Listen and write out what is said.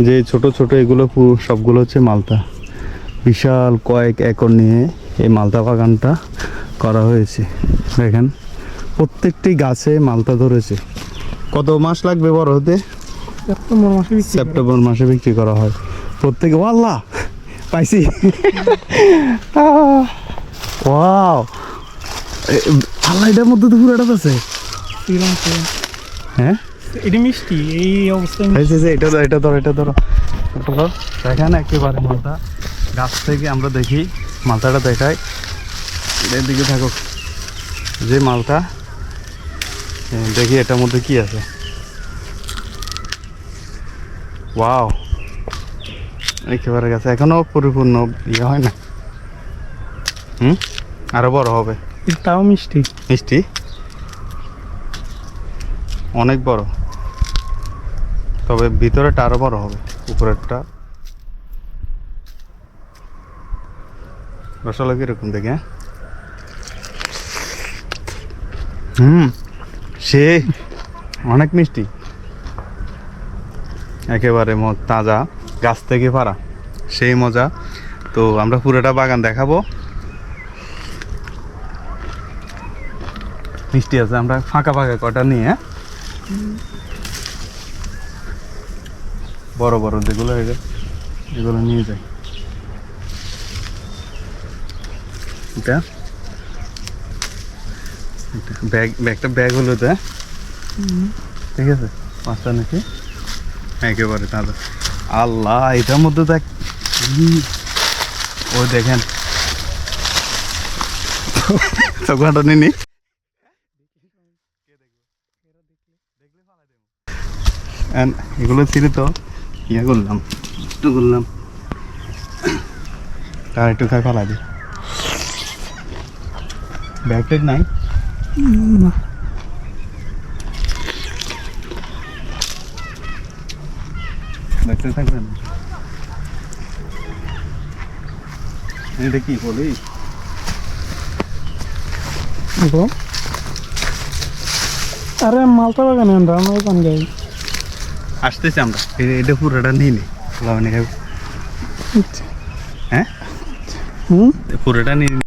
যে ছোট ছোট এগুলো সবগুলো হচ্ছে মালতা। বিশাল কয়েক একর নিয়ে এই মালতা বাগানটা করা হয়েছে। দেখেন প্রত্যেকটি গাছে মালতা ধরেছে। কত মাস লাগবে বড় হতে? সেপ্টেম্বর মাসে বিক্রি করা হয় প্রত্যেকে। আল্লাহ পাইছি। ওয়াও, আল্লাহ, এটার মধ্যে তো পুরোটা আছে। হ্যাঁ, এটা মিষ্টি এই অবস্থায়। এটা ধরো। দেখেন একেবারে মালটা গাছ থেকে আমরা দেখি, মালটাটা দেখাই, এর দিকে থাকো। যে মালটা দেখি এটার মধ্যে কি আছে। ওয়াও, একেবারে গাছ এখনো পরিপূর্ণ ইয়ে হয় না। আরো বড় হবে। তাও মিষ্টি মিষ্টি অনেক বড়, তবে ভিতরেটা আরো বড় হবে। উপরেরটা রসগোল্লা কিরকম দেখে? সে অনেক মিষ্টি, একেবারে তাজা গাছ থেকে পাড়া, সেই মজা। তো আমরা পুরোটা বাগান দেখাবো। মিষ্টি আছে, আমরা ফাঁকা কটা নিয়ে, বড় বড় যেগুলো এগুলো নিয়ে যাই। এটা ব্যাগটা ব্যাগ হলো তো, ঠিক আছে, 5টা নাকি একেবারে তাজা। আল্লাহ, এটার মধ্যে দেখ, ও দেখেন চকলেটটা নিনি। এগুলো ছিঁড়ে তো ইয়ে করলাম, একটু করলাম, আর একটু খাই ফেলা দিই। ব্যাগ ট্যাগ নাই? ব্যাগ থাকবে না। এটা কি বলি? আরে মালতা বাগানে আমরা ওখান যাই। আসতেছি আমরা, এটা পুরোটা নিয়ে নি লাগানি খাবো। হ্যাঁ, পুরোটা নিয়ে